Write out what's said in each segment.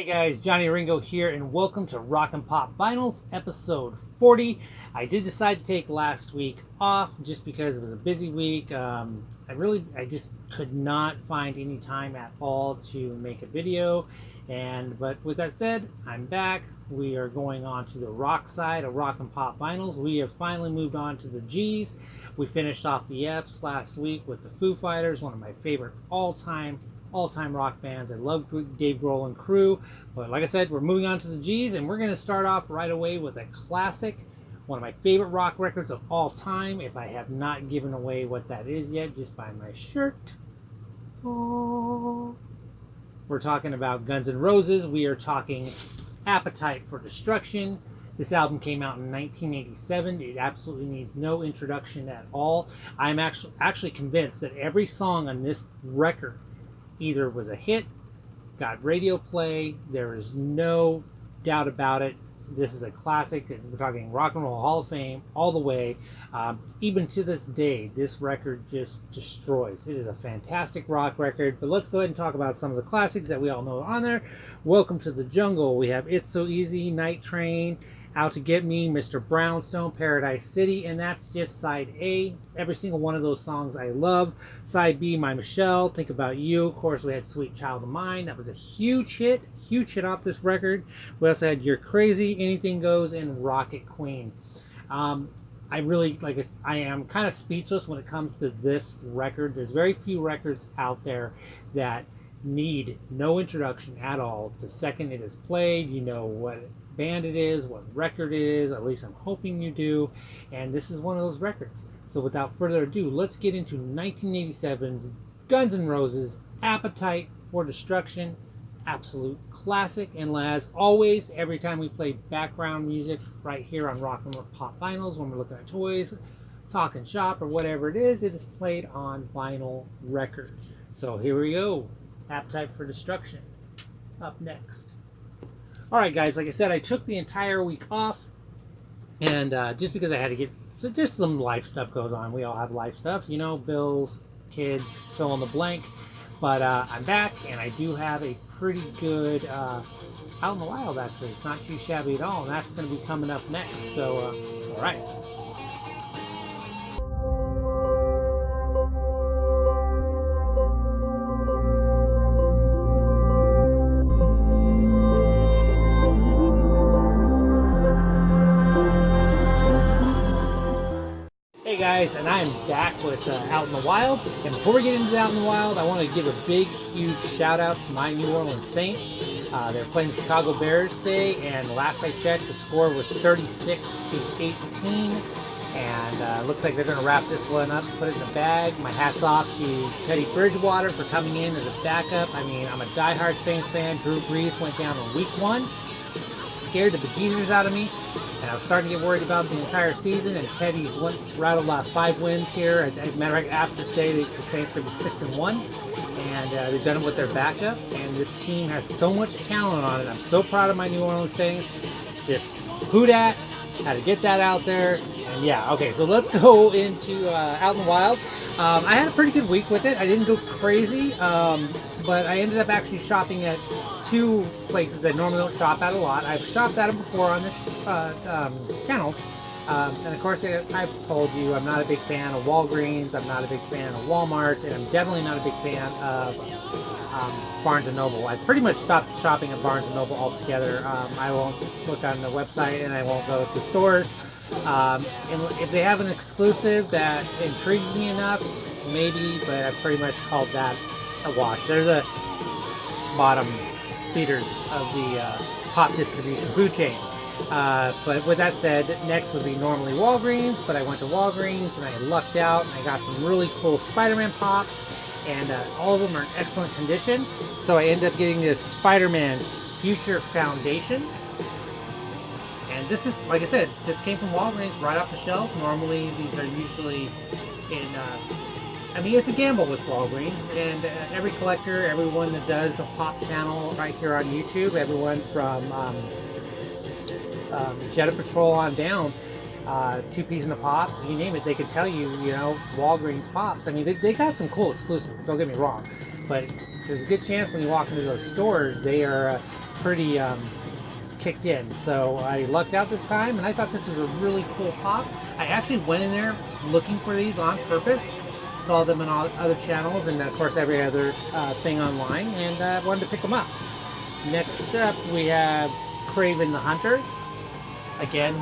Guys, Johnny Ringo here, and welcome to Rock and Pop Vinyls, episode 40. I did decide to take last week off just because it was a busy week. I just could not find any time at all to make a video. But with that said, I'm back. We are going on to the rock side of Rock and Pop Vinyls. We have finally moved on to the G's. We finished off the F's last week with the Foo Fighters, one of my favorite all-time rock bands. I love Dave Grohl and crew, but like I said, we're moving on to the G's, and we're going to start off right away with a classic, one of my favorite rock records of all time. If I have not given away what that is yet, just by my shirt. Oh. We're talking about Guns N' Roses. We are talking Appetite for Destruction. This album came out in 1987. It absolutely needs no introduction at all. I'm actually convinced that every song on this record either was a hit, got radio play. There is no doubt about it. This is a classic. We're talking Rock and Roll Hall of Fame all the way. Even to this day, this record just destroys. It is a fantastic rock record. But let's go ahead and talk about some of the classics that we all know on there. Welcome to the Jungle. We have It's So Easy, Night Train, Out to Get Me, Mr. Brownstone, Paradise City, and that's just side A. Every single one of those songs I love. Side B, My Michelle, Think About You. Of course, we had Sweet Child of Mine. That was a huge hit off this record. We also had You're Crazy, Anything Goes, and Rocket Queen. I am kind of speechless when it comes to this record. There's very few records out there that need no introduction at all. The second it is played, you know what band it is, what record it is. At least I'm hoping you do. And this is one of those records. So without further ado, let's get into 1987's Guns N' Roses, Appetite for Destruction. Absolute classic. And as always, every time we play background music right here on Rock and Pop Vinyls, when we're looking at toys, talking shop, or whatever it is played on vinyl record. So here we go. Appetite for Destruction up next. Alright guys, like I said, I took the entire week off, and just because I had to get just some life stuff goes on. We all have life stuff, you know, bills, kids, fill in the blank. But I'm back, and I do have a pretty good Out in the Wild, actually. It's not too shabby at all, and that's going to be coming up next. So, alright. Guys, and I am back with Out in the Wild. And before we get into Out in the Wild, I want to give a big, huge shout out to my New Orleans Saints. They're playing the Chicago Bears today, and last I checked, the score was 36-18. And looks like they're going to wrap this one up, put it in the bag. My hat's off to Teddy Bridgewater for coming in as a backup. I mean, I'm a diehard Saints fan. Drew Brees went down in week 1. Scared the bejesus out of me. And I was starting to get worried about the entire season, and Teddy's rattled off 5 wins here. As a matter of fact, after today, the Saints are going to be 6-1, and they've done it with their backup. And this team has so much talent on it. I'm so proud of my New Orleans Saints. Just who dat, how to get that out there. And yeah, okay, so let's go into Out in the Wild. I had a pretty good week with it. I didn't go crazy, but I ended up actually shopping at 2 places I normally don't shop at a lot. I've shopped at them before on this channel. And of course, I've told you I'm not a big fan of Walgreens, I'm not a big fan of Walmart, and I'm definitely not a big fan of Barnes & Noble. I pretty much stopped shopping at Barnes & Noble altogether. I won't look on the website, and I won't go to stores. And if they have an exclusive that intrigues me enough, maybe, but I've pretty much called that a wash. They're the bottom feeders of the pop distribution food chain. But with that said, next would be normally Walgreens, but I went to Walgreens and I lucked out. I got some really cool Spider-Man pops, and all of them are in excellent condition. So I ended up getting this Spider-Man Future Foundation. And this is, like I said, this came from Walgreens right off the shelf. Normally these are usually in, I mean, it's a gamble with Walgreens, and every collector, everyone that does a pop channel right here on YouTube, everyone from Jetta Patrol on down, 2 Peas in a Pop, you name it, they could tell you, you know, Walgreens pops. I mean, they got some cool exclusives, don't get me wrong, but there's a good chance when you walk into those stores, they are pretty kicked in. So I lucked out this time, and I thought this was a really cool pop. I actually went in there looking for these on purpose. Saw them on all other channels, and of course every other thing online, and wanted to pick them up. Next up, we have Craven the Hunter. Again,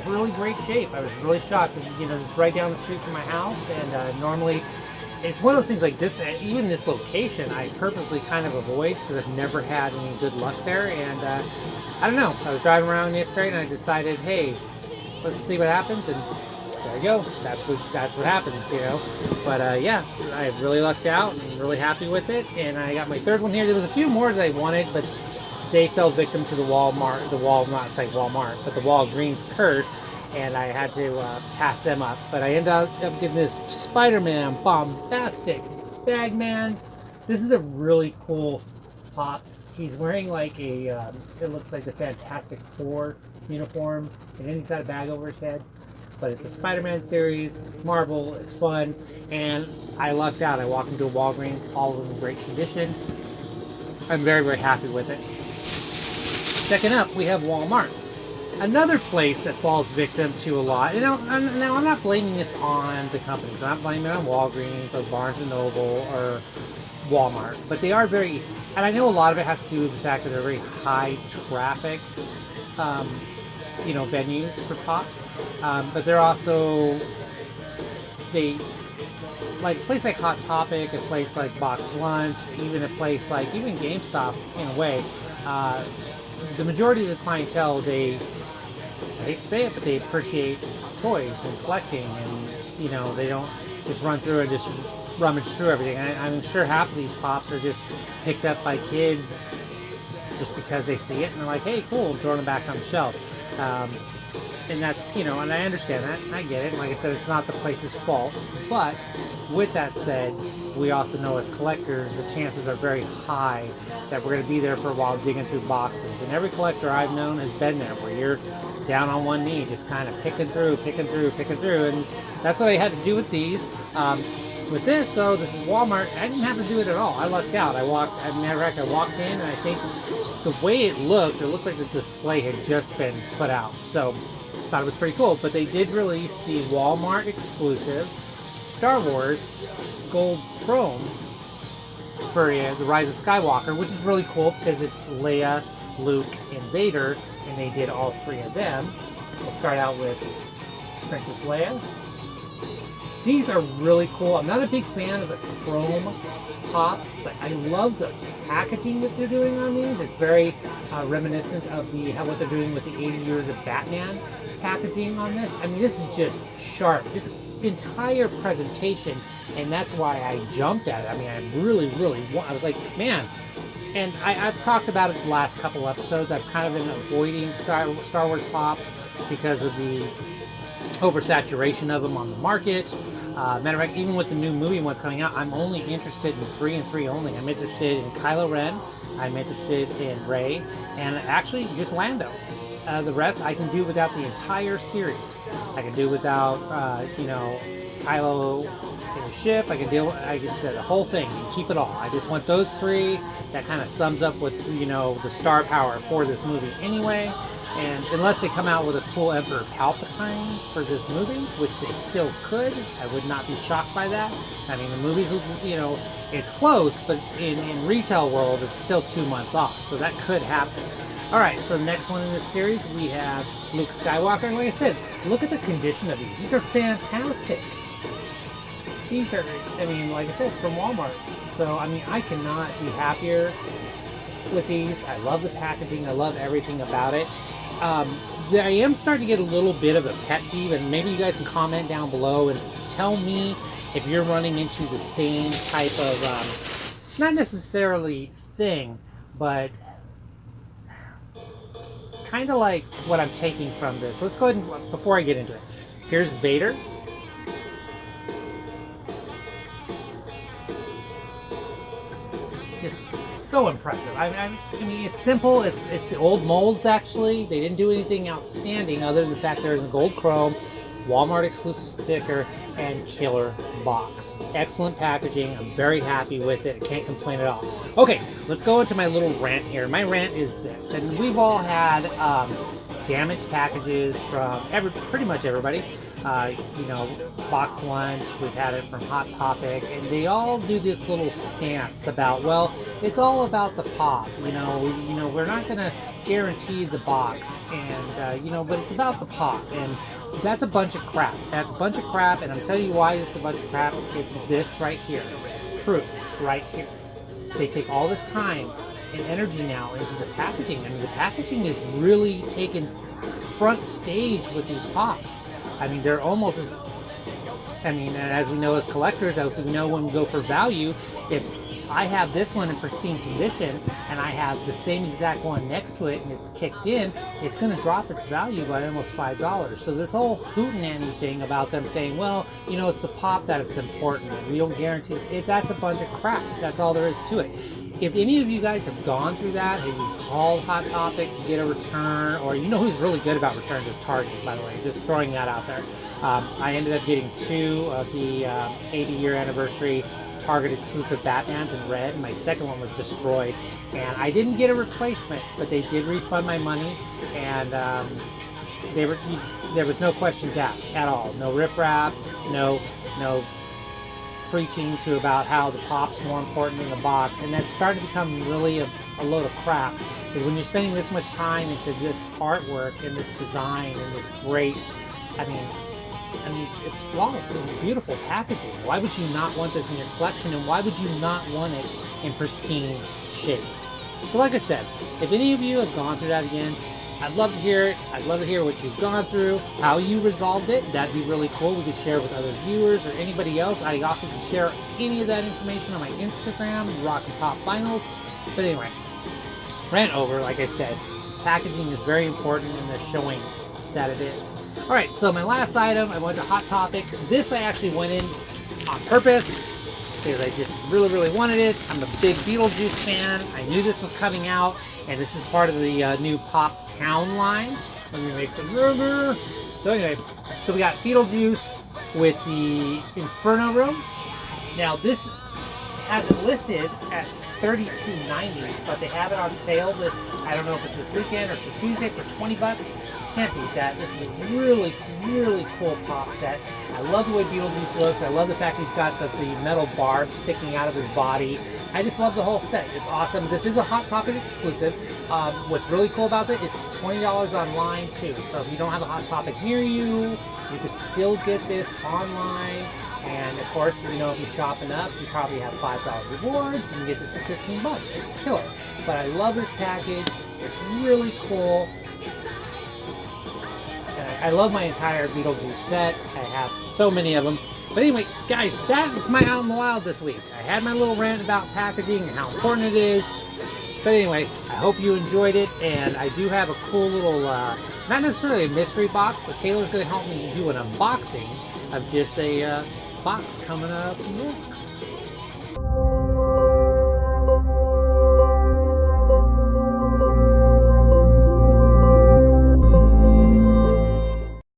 really great shape. I was really shocked. You know, it's right down the street from my house, and normally it's one of those things like this. Even this location, I purposely kind of avoid because I've never had any good luck there. And I don't know. I was driving around yesterday, and I decided, hey, let's see what happens. And there you go. That's what happens, you know. But yeah, I really lucked out and really happy with it. And I got my third one here. There was a few more that I wanted, but they fell victim to the Walgreens curse, and I had to pass them up. But I ended up getting this Spider-Man Bombastic Bagman. This is a really cool pop. He's wearing like a, it looks like the Fantastic Four uniform, and then he's got a bag over his head. But it's a Spider-Man series, it's Marvel, it's fun, and I lucked out. I walked into a Walgreens, all of them in great condition. I'm very, very happy with it. Second up, we have Walmart. Another place that falls victim to a lot. Now I'm not blaming this on the companies. I'm not blaming it on Walgreens or Barnes & Noble or Walmart. But they are very, and I know a lot of it has to do with the fact that they're very high traffic, you know, venues for pops. But they're also, like a place like Hot Topic, a place like Box Lunch, even a place like even GameStop in a way. The majority of the clientele, I hate to say it, but they appreciate toys and collecting, and you know, they don't just run through and just rummage through everything. I'm sure half of these pops are just picked up by kids just because they see it and they're like, hey, cool, throwing them back on the shelf. And that, you know, and I understand that, and I get it. And like I said, it's not the place's fault. But with that said, we also know as collectors, the chances are very high that we're going to be there for a while digging through boxes. And every collector I've known has been there, where you're down on one knee, just kind of picking through. And that's what I had to do with these. With this, though, this is Walmart. I didn't have to do it at all. I lucked out. I walked in, and I think the way it looked like the display had just been put out. So thought it was pretty cool. But they did release the Walmart exclusive Star Wars Gold Chrome for The Rise of Skywalker, which is really cool because it's Leia, Luke, and Vader, and they did all three of them. We'll start out with Princess Leia. These are really cool. I'm not a big fan of the chrome pops, but I love the packaging that they're doing on these. It's very reminiscent of what they're doing with the 80 Years of Batman packaging on this. I mean, this is just sharp, just entire presentation, and that's why I jumped at it. I mean, I was like, man. And I've talked about it the last couple episodes. I've kind of been avoiding Star Wars pops because of the oversaturation of them on the market. Matter of fact, even with the new movie ones coming out, I'm only interested in 3 and 3 only. I'm interested in Kylo Ren, I'm interested in Rey, and actually just Lando. The rest I can do without the entire series. I can do without, Kylo in a ship. I can do the whole thing and keep it all. I just want those 3. That kind of sums up with, the star power for this movie anyway. And unless they come out with a cool Emperor Palpatine for this movie, which they still could, I would not be shocked by that. I mean, the movie's, it's close, but in retail world, it's still 2 months off, so that could happen. All right, so the next one in this series, we have Luke Skywalker. And like I said, look at the condition of these. These are fantastic. These are, like I said, from Walmart. So, I cannot be happier with these. I love the packaging. I love everything about it. I am starting to get a little bit of a pet peeve, and maybe you guys can comment down below and tell me if you're running into the same type of, not necessarily thing, but kind of like what I'm taking from this. Let's go ahead and, before I get into it, here's Vader. Just so impressive. I mean, it's simple. It's the old molds, actually. They didn't do anything outstanding other than the fact they're in the gold chrome. Walmart exclusive sticker, and killer box. Excellent packaging. I'm very happy with it. I can't complain at all. Okay, let's go into my little rant here. My rant is this, and we've all had damaged packages from pretty much everybody. Box lunch, we've had it from Hot Topic, and they all do this little stance about, well, it's all about the pop. We're not going to guarantee the box, and but it's about the pop, and that's a bunch of crap. That's a bunch of crap, and I'm telling you why it's a bunch of crap. It's this right here, proof right here. They take all this time and energy now into the packaging. I mean, the packaging is really taken front stage with these pops. I mean, they're almost as we know as collectors, as we know when we go for value, if I have this one in pristine condition and I have the same exact one next to it and it's kicked in, it's going to drop its value by almost $5. So this whole hootenanny thing about them saying, well, it's the pop that it's important, we don't guarantee it, that's a bunch of crap. That's all there is to it. If any of you guys have gone through that, have you called Hot Topic to get a return, or who's really good about returns is Target, by the way, just throwing that out there. I ended up getting 2 of the 80-year anniversary Target exclusive Batmans in red. My second one was destroyed, and I didn't get a replacement, but they did refund my money, and there was no questions asked at all. No riffraff, no preaching to about how the pop's more important than the box, and that's starting to become really a load of crap. Because when you're spending this much time into this artwork and this design and this great, I mean, it's flawless. This is beautiful packaging. Why would you not want this in your collection, and why would you not want it in pristine shape? So like I said, if any of you have gone through that again, I'd love to hear it. I'd love to hear what you've gone through, how you resolved it. That'd be really cool. We could share it with other viewers or anybody else. I also can share any of that information on my Instagram, Rock and Pop Vinyls. But anyway, rant over. Like I said, packaging is very important, and they're showing that it is. All right, so my last item, I went to Hot Topic. This I actually went in on purpose because I just really, really wanted it. I'm a big Beetlejuice fan. I knew this was coming out, and this is part of the new Pop Town line. Let me make some room. So anyway, so we got Beetlejuice with the Inferno room. Now this has it listed at $32.90, but they have it on sale this, I don't know if it's this weekend or for Tuesday, for $20. Can't beat that. This is a really, really cool pop set. I love the way Beetlejuice looks. I love the fact he's got the metal barbs sticking out of his body. I just love the whole set. It's awesome. This is a Hot Topic exclusive. What's really cool about it, it's $20 online too. So if you don't have a Hot Topic near you, you could still get this online. And of course, if you're shopping up, you probably have $5 rewards. You can get this for $15. It's killer. But I love this package. It's really cool. I love my entire Beetlejuice set. I have so many of them. But anyway, guys, that is my Out in the Wild this week. I had my little rant about packaging and how important it is. But anyway, I hope you enjoyed it. And I do have a cool little, not necessarily a mystery box, but Taylor's going to help me do an unboxing of just a box coming up next.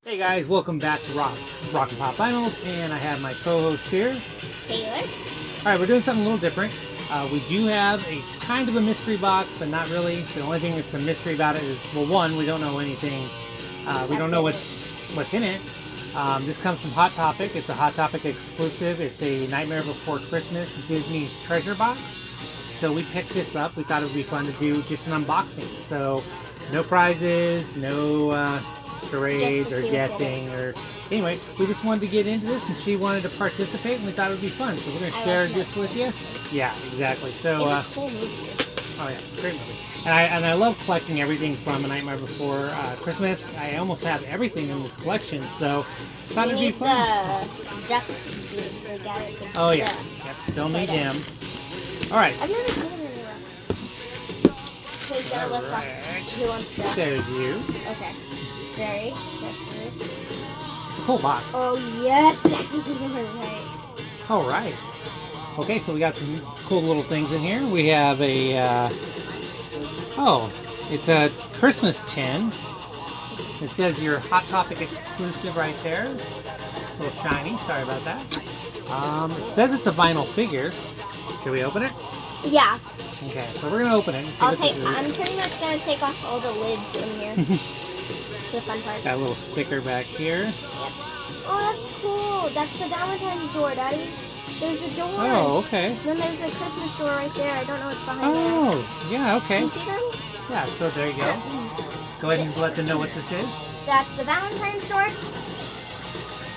Hey guys, welcome back to Rock and Pop Vinyls, and I have my co-host here, Taylor. Alright, we're doing something a little different. We do have a kind of a mystery box, but not really. The only thing that's a mystery about it is, well, one, we don't know anything. We don't know what's in it. This comes from Hot Topic. It's a Hot Topic exclusive. It's a Nightmare Before Christmas Disney's treasure box. So we picked this up. We thought it would be fun to do just an unboxing. So no prizes, no charades or guessing, or anyway, we just wanted to get into this, and she wanted to participate, and we thought it would be fun. So we're going to share this with you. Yeah, exactly. So it's a cool movie. Oh yeah, it's a great movie. And I love collecting everything from A Nightmare Before Christmas. I almost have everything in this collection, so thought it'd be fun. The duck. Oh yeah, yep, still need him. All right. I've never seen him in real. So he's gonna lift up. Who wants to? There's you. Okay. Very carefully. It's a cool box. Oh yes, right. All right. Okay, so we got some cool little things in here. We have a, it's a Christmas tin. It says your Hot Topic exclusive right there. A little shiny. Sorry about that. It says it's a vinyl figure. Should we open it? Yeah. Okay, so we're gonna open it and see what this is. I'm pretty much gonna take off all the lids in here. It's the fun part. Got a little sticker back here. Yep. Oh, that's cool. That's the Valentine's door, Daddy. There's the doors. Oh, okay. Then there's the Christmas door right there. I don't know what's behind there. Oh, yeah, okay. Do you see them? Yeah, so there you go. Go ahead and let them know what this is. That's the Valentine's door,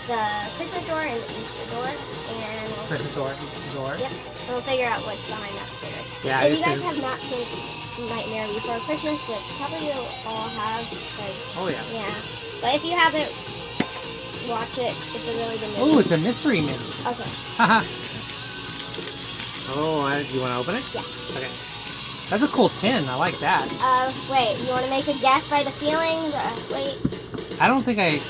the Christmas door, and the Easter door. And Christmas door, Easter door. Yep. We'll figure out what's behind that sticker. Yeah, if you guys have not seen Nightmare Before Christmas, which probably you'll all have, because Oh, yeah. yeah. But if you haven't, watch it. It's a really good movie. Oh, it's a mystery mini. Okay. Haha. Oh, you want to open it? Yeah. Okay. That's a cool tin. I like that. Wait. You want to make a guess by the feeling? Wait. I don't think I...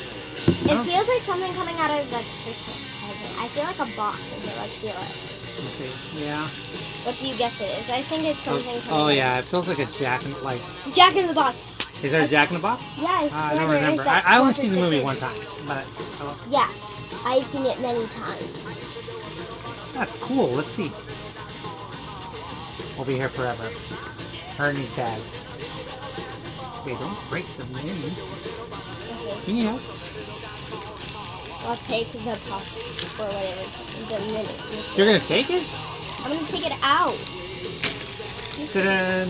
It feels like something coming out of the Christmas present. I feel like a box in here. Like, feel it. Let's see. Yeah. What do you guess it is? I think it's something. Oh yeah. It feels like a Jack in Jack in the Box. Is there a Jack in the Box? Yeah, I don't remember. I only seen the movie one time, but yeah, I've seen it many times. that's cool. Let's see. We'll be here forever. Her in these bags. Okay, don't break the menu. Okay, Can you help? I'll take the pop or whatever. The minute. You're gonna take it? I'm gonna take it out. Ta-da!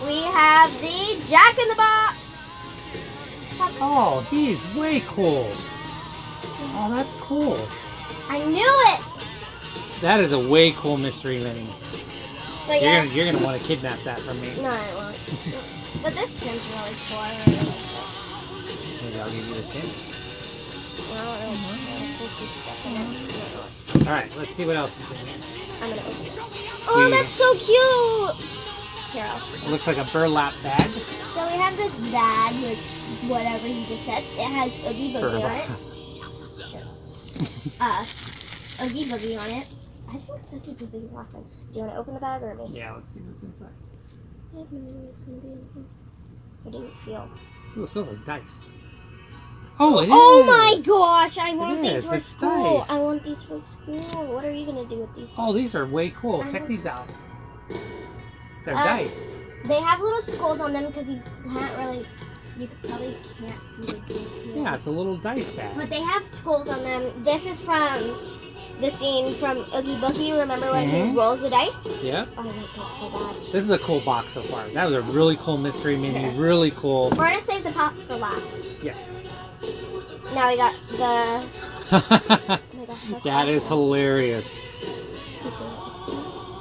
We have the Jack in the Box. Oh, he's way cool. Oh, that's cool. I knew it. That is a way cool mystery mini. But yeah. You're gonna want to kidnap that from me. No, I won't. But this tin's really cool. I really like it. Maybe I'll give you the tin. I don't really keep stuff in it. All right, let's see what else is in here. I'm gonna open it. Oh, that's so cute. Here, I'll show you. It looks like a burlap bag. So we have this bag, which whatever you just said, it has Oogie Boogie on it. Sure. Oogie Boogie on it. I think Oogie Boogie is awesome. Do you want to open the bag or me? Yeah, let's see what's inside. I have no idea what's gonna be in here. What do you feel? Ooh, it feels like dice. Oh, it is! Oh my gosh! I want these is, for it's school. dice. I want these for school. What are you gonna do with these? Oh, these are way cool. Check these out. They're dice. They have little skulls on them because you probably can't see the detail. Yeah, it's a little dice bag. But they have skulls on them. This is from the scene from Oogie Boogie. Remember when he rolls the dice? Yeah. Oh, I want those so bad. This is a cool box so far. That was a really cool mystery mini. Yeah. Really cool. We're gonna save the pop for last. Yes. Now we got the. Oh my gosh, that's That is awesome. hilarious. Do you see it?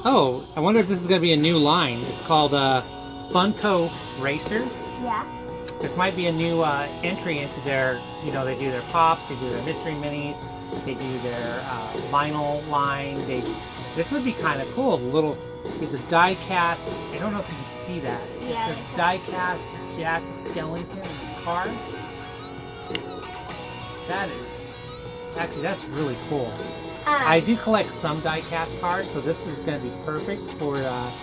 Oh, I wonder if this is going to be a new line. It's called Funko Racers. Yeah. This might be a new entry into their, they do their pops, they do their mystery minis, they do their vinyl line. This would be kind of cool. It's a die cast. I don't know if you can see that. Yeah. It's a die cast Jack Skellington in his car. That's really cool. I do collect some die-cast cars, so this is going to be perfect for that.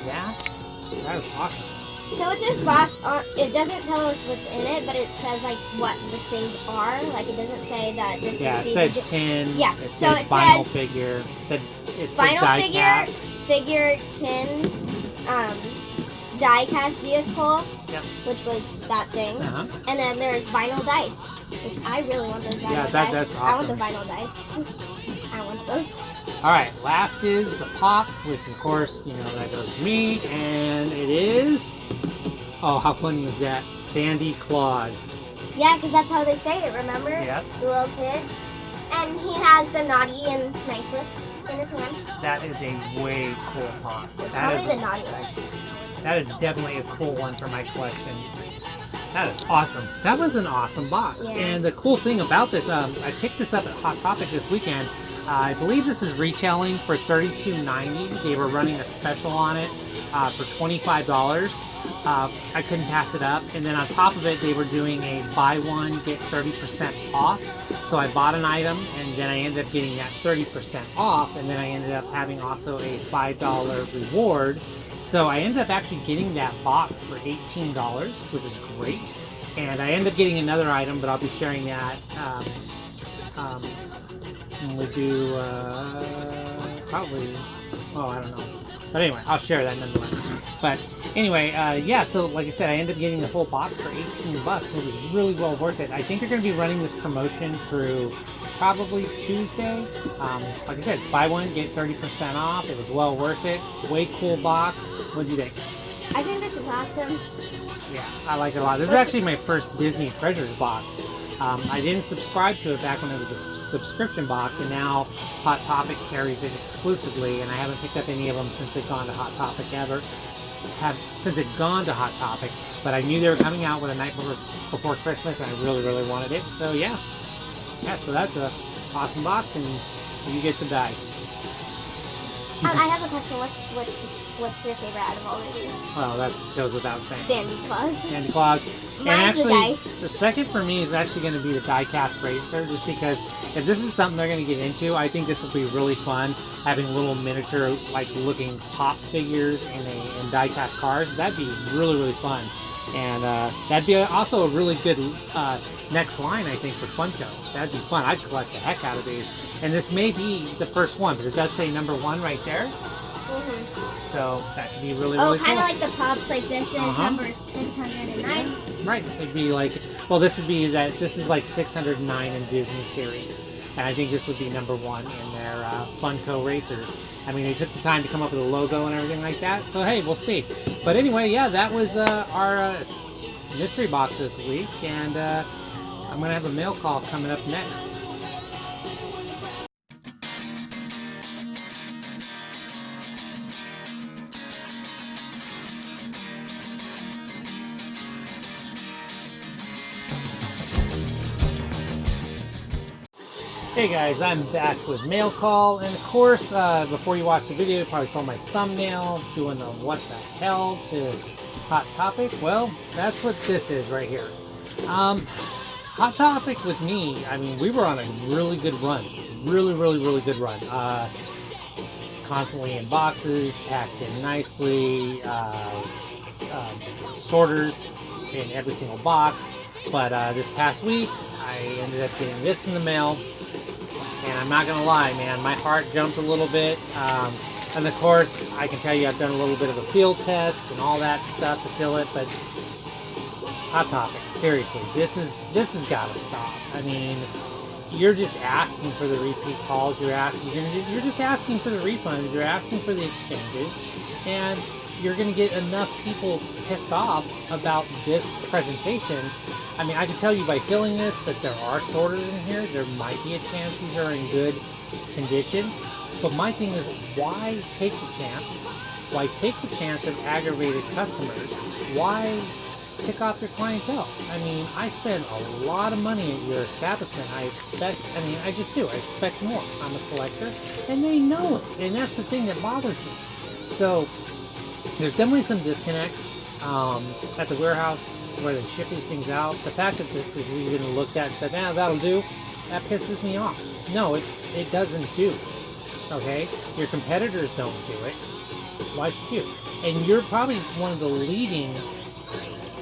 That is awesome. So it's this box. It doesn't tell us what's in it, but it says like what the things are. Like it doesn't say that this. Yeah, would it be said the tin. Yeah, It so said it vinyl says figure. It said vinyl die-cast. figure, tin, die-cast vehicle, Yep. which was that thing, Uh-huh. and then there's vinyl dice, which I really want those vinyl Yeah, dice. that's I want the awesome. vinyl dice. I want those. All right, last is the pop, which of course, that goes to me, and it is. Oh, how funny is that? Sandy Claus. Yeah, because that's how they say it. Remember? Yep. The little kids, and he has the naughty and nice list in his hand. That is a way cool pop. It's That probably is the naughty list. That is definitely a cool one for my collection. That is awesome. That was an awesome box. Yeah. And the cool thing about this, I picked this up at Hot Topic this weekend. I believe this is retailing for $32.90. They were running a special on it for $25. I couldn't pass it up. And then on top of it, they were doing a buy one, get 30% off. So I bought an item, and then I ended up getting that 30% off. And then I ended up having also a $5 reward. So I ended up actually getting that box for $18, which is great. And I ended up getting another item, but I'll be sharing that when we do probably, oh, I don't know. But anyway, I'll share that nonetheless. But anyway, yeah, so like I said, I ended up getting the whole box for $18. It was really well worth it. I think they're going to be running this promotion through probably Tuesday. Like I said, it's buy one, get 30% off. It was well worth it. Way cool box. What'd you think? I think this is awesome. Yeah, I like it a lot. This is actually my first Disney Treasures box. I didn't subscribe to it back when it was a subscription box, and now Hot Topic carries it exclusively, and I haven't picked up any of them since they've gone to Hot Topic since it's gone to Hot Topic. But I knew they were coming out with a night before Christmas, and I really, really wanted it. So yeah, so that's a awesome box, and you get the dice. I have a question. What's your favorite out of all of these? Well, that goes without saying. Sandy Claus. Sandy Claus. And Mine's actually, the dice. the second for me is actually going to be the die-cast racer, just because if this is something they're going to get into, I think this will be really fun, having little miniature, like, looking pop figures in die-cast cars. That'd be really, really fun. And that'd be also a really good next line, I think, for Funko. That'd be fun. I'd collect the heck out of these. And this may be the first one, because it does say #1 right there. Mm-hmm. So that could be really, really cool. Kind of like the pops, like this is number 609. Right. It'd be like, well, this is like 609 in Disney series. And I think this would be #1 in their Funko Racers. I mean, they took the time to come up with a logo and everything like that. So, hey, we'll see. But anyway, yeah, that was our mystery box this week. And I'm going to have a mail call coming up next. Hey guys, I'm back with Mail Call, and of course, before you watch the video, you probably saw my thumbnail doing the what the hell to Hot Topic. Well, that's what this is right here. Hot Topic with me, I mean, we were on a really good run. Really, really, really good run. Constantly in boxes, packed in nicely, sorters in every single box. But this past week, I ended up getting this in the mail. And I'm not going to lie, man, my heart jumped a little bit. And of course, I can tell you I've done a little bit of a field test and all that stuff to fill it. But Hot Topic, seriously, this has got to stop. I mean, you're just asking for the repeat calls. You're just asking for the refunds. You're asking for the exchanges. And you're going to get enough people pissed off about this presentation. I mean, I can tell you by filling this that there are sorters in here. There might be a chance these are in good condition. But my thing is, why take the chance? Why take the chance of aggravated customers? Why tick off your clientele? I mean, I spend a lot of money at your establishment. I just do. I expect more. I'm a collector, and they know it. And that's the thing that bothers me. So there's definitely some disconnect at the warehouse where they ship these things out. The fact that this is even looked at and said, that'll do, that pisses me off. No, it doesn't do. Okay? Your competitors don't do it. Why should you? And you're probably one of the leading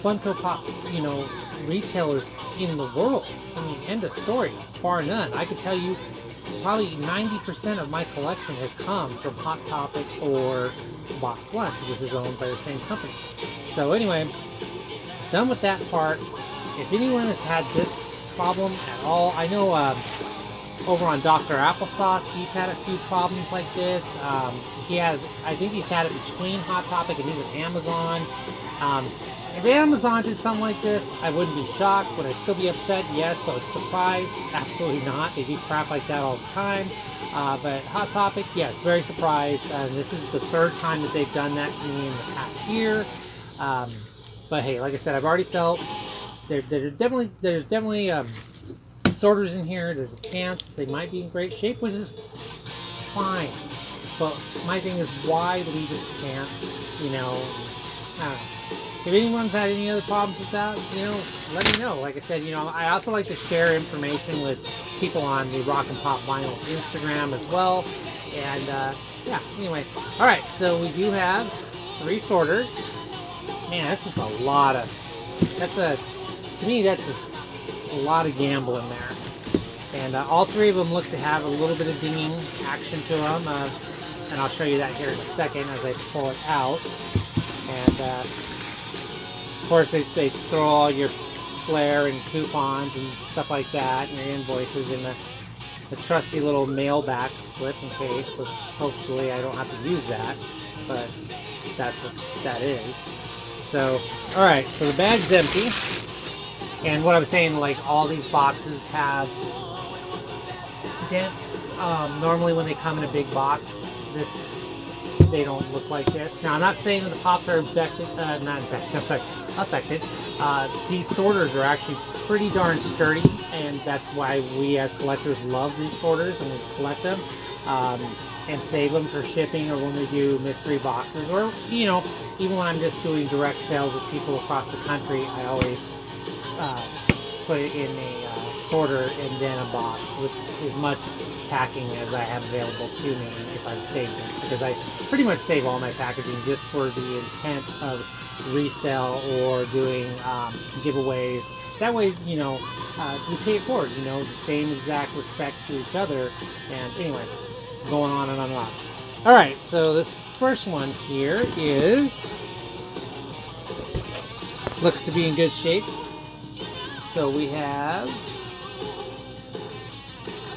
Funko Pop, retailers in the world. I mean, end of story, bar none. I could tell you probably 90% of my collection has come from Hot Topic or Box Lunch, which is owned by the same company. So anyway, done with that part. If anyone has had this problem at all, I know over on Dr. Applesauce, he's had a few problems like this. I think he's had it between Hot Topic and even Amazon. If Amazon did something like this, I wouldn't be shocked. Would I still be upset? Yes, but surprised? Absolutely not. They do crap like that all the time. But Hot Topic, yes, very surprised. This is the third time that they've done that to me in the past year. But hey, like I said, I've already felt there's definitely sorters in here. There's a chance they might be in great shape, which is fine. But my thing is, why leave it to chance? I don't know. If anyone's had any other problems with that, let me know. Like I said, I also like to share information with people on the Rock and Pop Vinyls Instagram as well. And yeah, anyway. All right, so we do have 3 sorters. Man, that's just a lot of, to me, that's just a lot of gamble in there. And all 3 of them look to have a little bit of dinging action to them. And I'll show you that here in a second as I pull it out. And of course, they throw all your flair and coupons and stuff like that, and your invoices in the trusty little mailback slip in case. So hopefully I don't have to use that, but that's what that is. So, all right, so the bag's empty. And what I'm saying, like, all these boxes have dents. Normally when they come in a big box, they don't look like this. Now, I'm not saying that the pops are affected, affected. These sorters are actually pretty darn sturdy, and that's why we as collectors love these sorters and we collect them and save them for shipping, or when we do mystery boxes, or, you know, even when I'm just doing direct sales with people across the country, I always put it in a sorter and then a box with as much packing as I have available to me if I've saved it, because I pretty much save all my packaging just for the intent of resell or doing giveaways. That way, you know, we pay it forward, you know, the same exact respect to each other. And anyway, going on and on and on. All right, so this first one here looks to be in good shape. So we have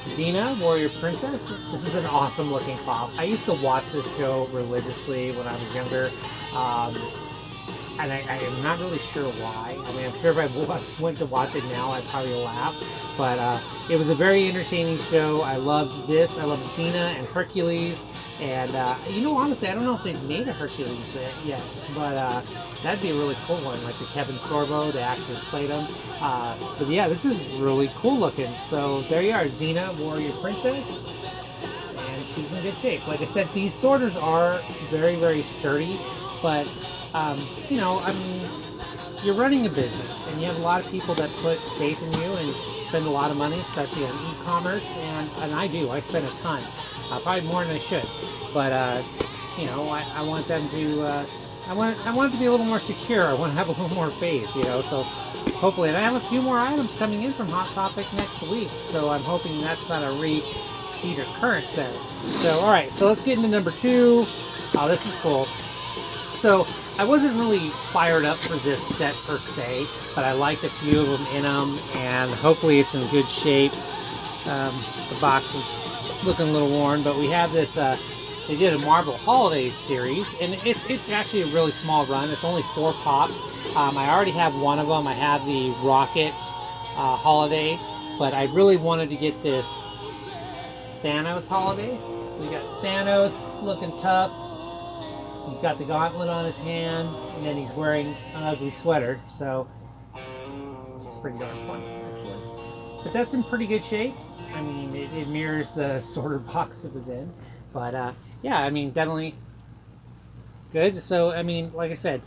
Xena, Warrior Princess. This is an awesome looking pop. I used to watch this show religiously when I was younger. And I am not really sure why. I mean, I'm sure if I went to watch it now, I'd probably laugh. But it was a very entertaining show. I loved this. I loved Xena and Hercules. And, you know, honestly, I don't know if they've made a Hercules yet. But that'd be a really cool one, like the Kevin Sorbo, the actor who played him. But yeah, this is really cool looking. So there you are, Xena, Warrior Princess. And she's in good shape. Like I said, these sorters are very, very sturdy. But you know, I mean, you're running a business, and you have a lot of people that put faith in you and spend a lot of money, especially on e-commerce, and I do. I spend a ton, probably more than I should. But you know, I want them to. I want it to be a little more secure. I want to have a little more faith, you know. So hopefully, and I have a few more items coming in from Hot Topic next week. So I'm hoping that's not a repeat occurrence there. So all right, so let's get into number 2. Oh, this is cool. So I wasn't really fired up for this set per se, but I liked a few of them in them, and hopefully it's in good shape. The box is looking a little worn, but we have this, they did a Marvel Holidays series, and it's actually a really small run. It's only 4 pops. I already have one of them. I have the Rocket Holiday, but I really wanted to get this Thanos Holiday. So we got Thanos looking tough. He's got the gauntlet on his hand, and then he's wearing an ugly sweater, so it's pretty darn funny, actually. But that's in pretty good shape. I mean, it mirrors the sorter box it was in. But, yeah, I mean, definitely good. So, I mean, like I said,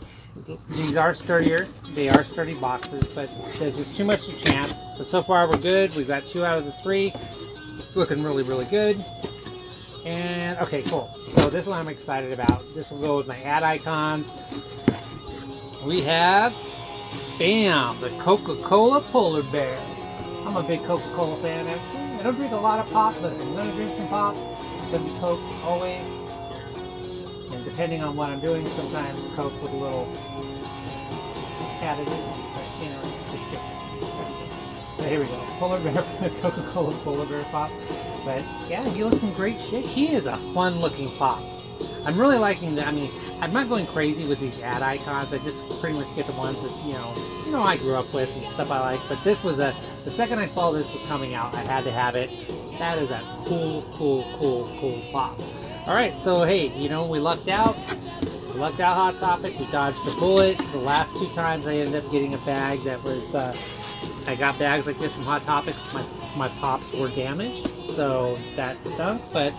these are sturdier. They are sturdy boxes, but there's just too much to chance. But so far, we're good. We've got 2 out of the 3. Looking really, really good. And, okay, cool. So this one I'm excited about. This will go with my ad icons. We have, bam, the Coca-Cola Polar Bear. I'm a big Coca-Cola fan, actually. I don't drink a lot of pop, but if I'm going to drink some pop, it's going to be Coke always. And depending on what I'm doing, sometimes Coke with a little additive, but, you know, just joking. But here we go. Polar Bear, Coca-Cola Polar Bear pop. But yeah, he looks in great shape. He is a fun looking pop. I'm really liking that. I mean, I'm not going crazy with these ad icons. I just pretty much get the ones that, you know I grew up with and stuff I like. But this was the second I saw this was coming out, I had to have it. That is a cool pop. All right, so hey, you know, we lucked out. We lucked out, Hot Topic. We dodged a bullet. The last 2 times I ended up getting a bag that was, I got bags like this from Hot Topic. My pops were damaged, so that stunk, but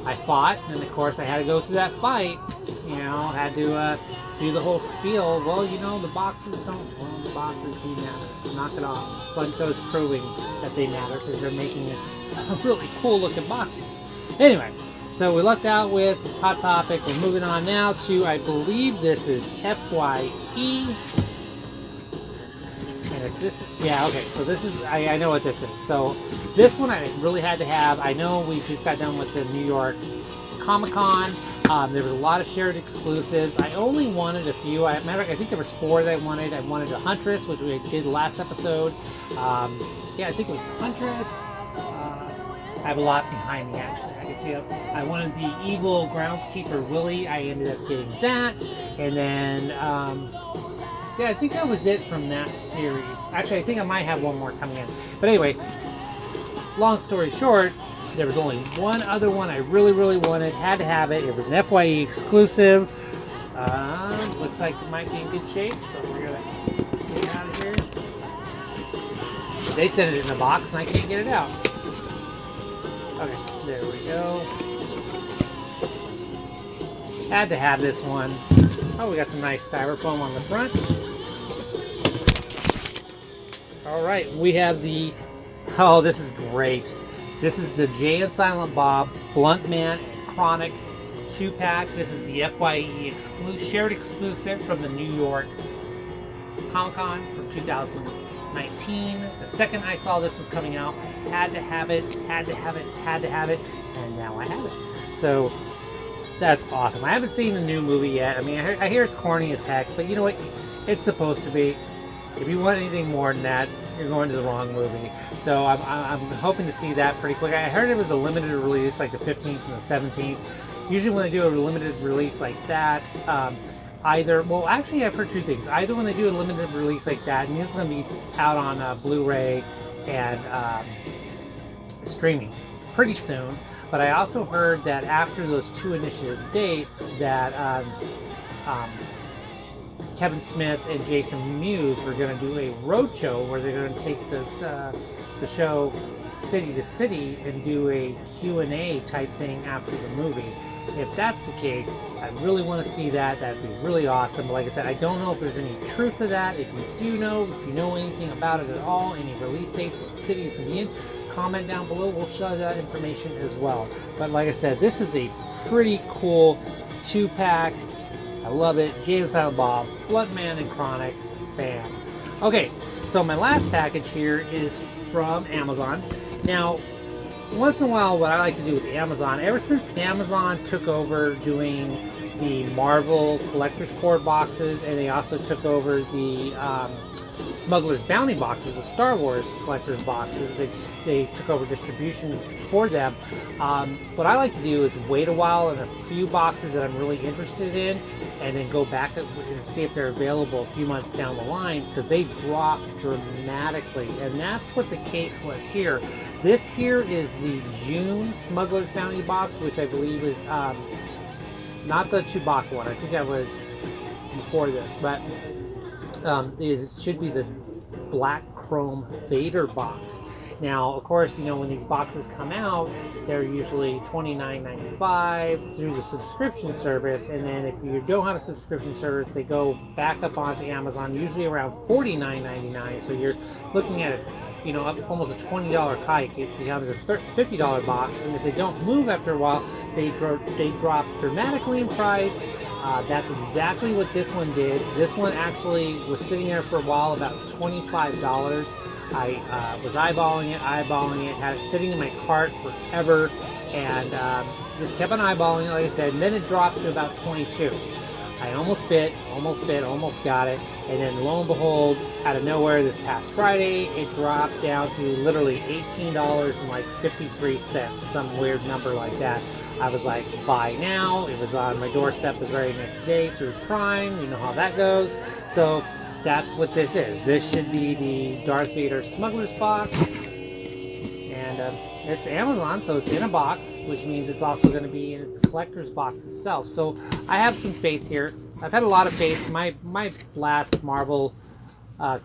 I fought, and of course I had to go through that fight, you know, had to do the whole spiel. Well, you know, the boxes do matter. Knock it off. Funko's proving that they matter because they're making really cool looking boxes. Anyway, So we lucked out with Hot Topic. We're moving on now to, I believe this is FYE. And it's this, yeah, okay, so this is, I know what this is. So this one I really had to have. I know we just got done with the New York Comic-Con. There was a lot of shared exclusives. I only wanted a few. I think there was 4 that I wanted. I wanted a Huntress, which we did last episode. Yeah, I think it was Huntress. I have a lot behind me, actually. I can see it. I wanted the evil groundskeeper Willie. I ended up getting that. And then, yeah, I think that was it from that series. Actually, I think I might have one more coming in. But anyway, long story short, there was only one other one I really, really wanted. Had to have it. It was an FYE exclusive. Looks like it might be in good shape, so we're going to get it out of here. They sent it in a box, and I can't get it out. Okay, there we go. Had to have this one. Oh, we got some nice styrofoam on the front. All right, we have the, oh, this is great. This is the Jay and Silent Bob, Blunt Man, and Chronic 2-pack. This is the FYE shared exclusive from the New York Comic-Con from 2019. The second I saw this was coming out, had to have it, had to have it, had to have it, and now I have it. So that's awesome. I haven't seen the new movie yet. I mean, I hear it's corny as heck, but you know what? It's supposed to be. If you want anything more than that, you're going to the wrong movie. So I'm hoping to see that pretty quick. I heard it was a limited release, like the 15th and the 17th. Usually when they do a limited release like that, well, actually I've heard 2 things. Either when they do a limited release like that, and it's going to be out on Blu-ray and streaming pretty soon. But I also heard that after those 2 initial dates that Kevin Smith and Jason Mewes were going to do a road show where they're going to take the show city to city and do a Q&A type thing after the movie. If that's the case, I really want to see that. That'd be really awesome. But like I said, I don't know if there's any truth to that. If you do know, if you know anything about it at all, any release dates, what cities to be in, comment down below. We'll show that information as well. But like I said, this is a pretty cool 2-pack. I love it. Jay and Silent Bob, Blunt Man, and Chronic. Bam. Okay, so my last package here is from Amazon. Now, once in a while, what I like to do with Amazon, ever since Amazon took over doing the Marvel Collector's Cord boxes, and they also took over the Smuggler's Bounty boxes, the Star Wars Collector's boxes, they took over distribution for them. What I like to do is wait a while on a few boxes that I'm really interested in, and then go back and see if they're available a few months down the line, because they drop dramatically, and that's what the case was here. This here is the June Smuggler's Bounty box, which I believe is not the Chewbacca one. I think that was before this, but it should be the Black Chrome Vader box. Now, of course, you know, when these boxes come out, they're usually $29.95 through the subscription service, and then if you don't have a subscription service, they go back up onto Amazon, usually around $49.99. So you're looking at it, you know, almost a $20 hike. It becomes a $50 box, and if they don't move after a while, they drop dramatically in price. That's exactly what this one did. This one actually was sitting there for a while, about $25. I was eyeballing it, had it sitting in my cart forever, and just kept on eyeballing it, like I said, and then it dropped to about $22. I almost got it, and then lo and behold, out of nowhere this past Friday, it dropped down to literally $18.53, some weird number like that. I was like, buy now. It was on my doorstep the very next day through Prime. You know how that goes. So that's what this is. This should be the Darth Vader Smuggler's Box. And it's Amazon, so it's in a box, which means it's also going to be in its collector's box itself. So I have some faith here. I've had a lot of faith. My last Marvel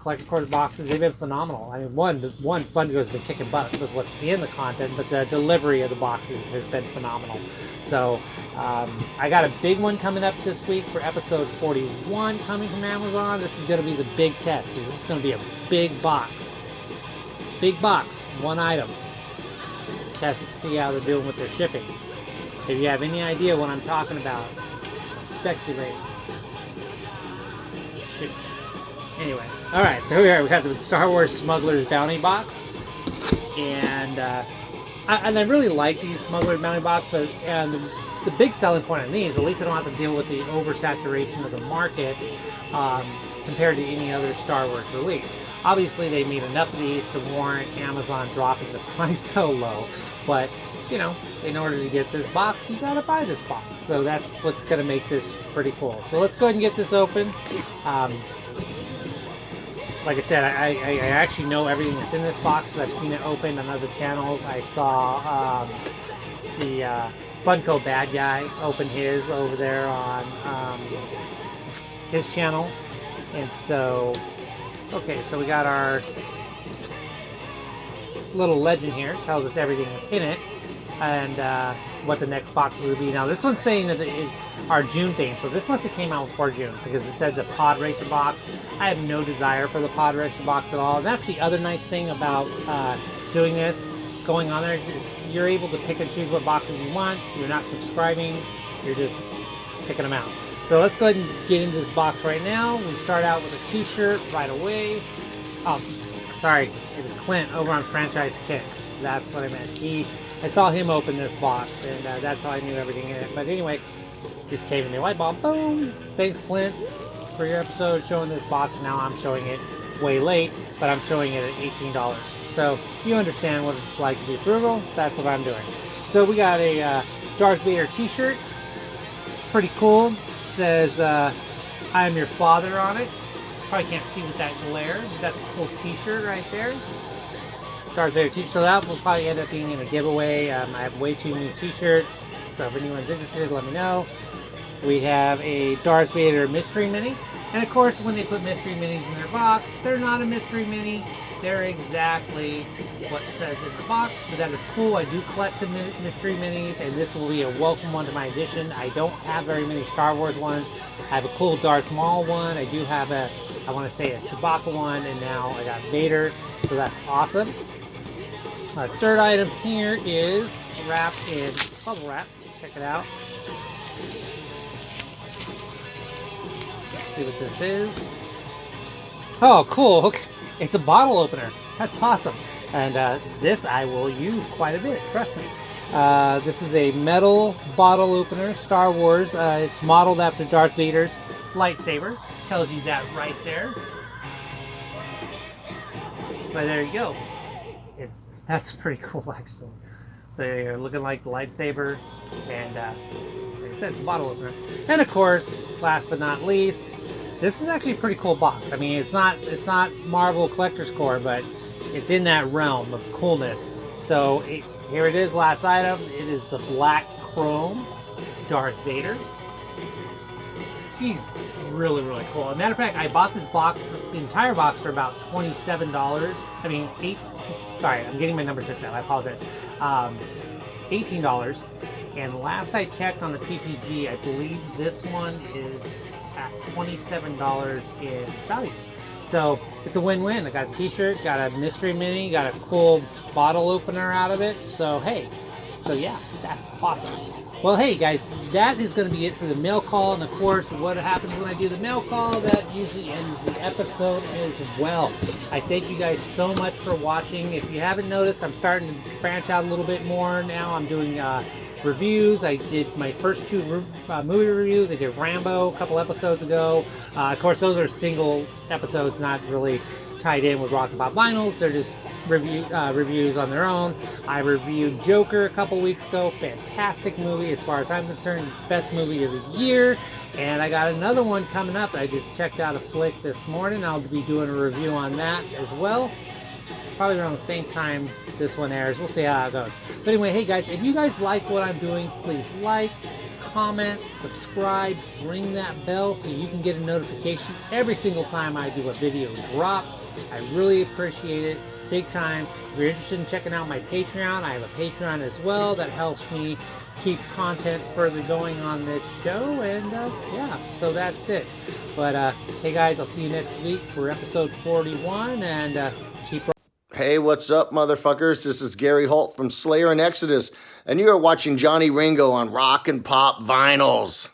collector quarter boxes, they've been phenomenal. I mean, one Funko's been kicking butt with what's in the content, but the delivery of the boxes has been phenomenal. So I got a big one coming up this week for episode 41 coming from Amazon. This is going to be the big test, because this is going to be a big box. Big box, one item. Let's test to see how they're doing with their shipping. If you have any idea what I'm talking about, speculate. Shit. Anyway, all right. So here we got the Star Wars Smuggler's Bounty Box, and I really like these Smuggler's Bounty Box, but the big selling point on these, at least I don't have to deal with the oversaturation of the market compared to any other Star Wars release. Obviously, they made enough of these to warrant Amazon dropping the price so low, but you know, in order to get this box, you gotta buy this box. So that's what's gonna make this pretty cool. So let's go ahead and get this open. Like I said, I actually know everything that's in this box because I've seen it open on other channels. I saw the Funko Bad Guy open his over there on his channel. And so, okay, so we got our little legend here. Tells us everything that's in it and what the next box would be. Now this one's saying that our June theme, so this must have came out before June because it said the Pod Racer box. I have no desire for the Pod Racer box at all. And that's the other nice thing about doing this, going on there, is you're able to pick and choose what boxes you want. You're not subscribing, you're just picking them out. So let's go ahead and get into this box right now. We start out with a t-shirt right away. Oh, sorry, it was Clint over on Franchise Kicks. That's what I meant. I saw him open this box, and that's how I knew everything in it. But anyway, just came to me, light bulb, boom. Thanks, Clint, for your episode showing this box. Now I'm showing it way late, but I'm showing it at $18. So you understand what it's like to be frugal. That's what I'm doing. So we got a Darth Vader t-shirt. It's pretty cool. It says, I am your father on it. Probably can't see with that glare. That's a cool t-shirt right there. Darth Vader t-shirt. So that will probably end up being in a giveaway. I have way too many t-shirts. So if anyone's interested, let me know. We have a Darth Vader mystery mini. And of course, when they put mystery minis in their box, they're not a mystery mini. They're exactly what it says in the box. But that is cool. I do collect the mystery minis, and this will be a welcome one to my edition. I don't have very many Star Wars ones. I have a cool Darth Maul one. I do have a, I want to say, a Chewbacca one, and now I got Vader. So that's awesome. Our third item here is wrapped in bubble wrap. Check it out. Let's see what this is. Oh, cool. Okay. It's a bottle opener. That's awesome. And this I will use quite a bit. Trust me. This is a metal bottle opener. Star Wars. It's modeled after Darth Vader's lightsaber. Tells you that right there. But there you go. That's pretty cool, actually. So you're looking like the lightsaber, and like I said, it's a bottle opener. And of course, last but not least, this is actually a pretty cool box. I mean, it's not Marvel Collector's Core, but it's in that realm of coolness. So here it is, last item. It is the black chrome Darth Vader. He's really, really cool. As a matter of fact, I bought this box, the entire box, for about $27. I mean, sorry, I'm getting my numbers mixed up. I apologize. $18. And last I checked on the PPG, I believe this one is at $27 in value. So it's a win-win. I got a t-shirt, got a mystery mini, got a cool bottle opener out of it. So hey, so yeah, that's awesome. Well, hey guys, that is going to be it for the mail call. And of course, what happens when I do the mail call, that usually ends the episode as well. I thank you guys so much for watching. If you haven't noticed, I'm starting to branch out a little bit more now. I'm doing reviews. I did my first two movie reviews. I did Rambo a couple episodes ago. Of course, those are single episodes, not really tied in with Rock and Pop Vinyls. They're just reviews on their own. I reviewed Joker a couple weeks ago. Fantastic movie as far as I'm concerned. Best movie of the year. And I got another one coming up. I just checked out a flick this morning. I'll be doing a review on that as well. Probably around the same time this one airs. We'll see how it goes. But anyway, hey guys, if you guys like what I'm doing, please like, comment, subscribe, ring that bell so you can get a notification every single time I do a video drop. I really appreciate it. Big time. If you're interested in checking out my Patreon, I have a Patreon as well that helps me keep content further going on this show. And yeah, so that's it. But hey guys, I'll see you next week for episode 41, and keep Hey, what's up, motherfuckers? This is Gary Holt from Slayer and Exodus, and you are watching Johnny Ringo on Rock and Pop Vinyls.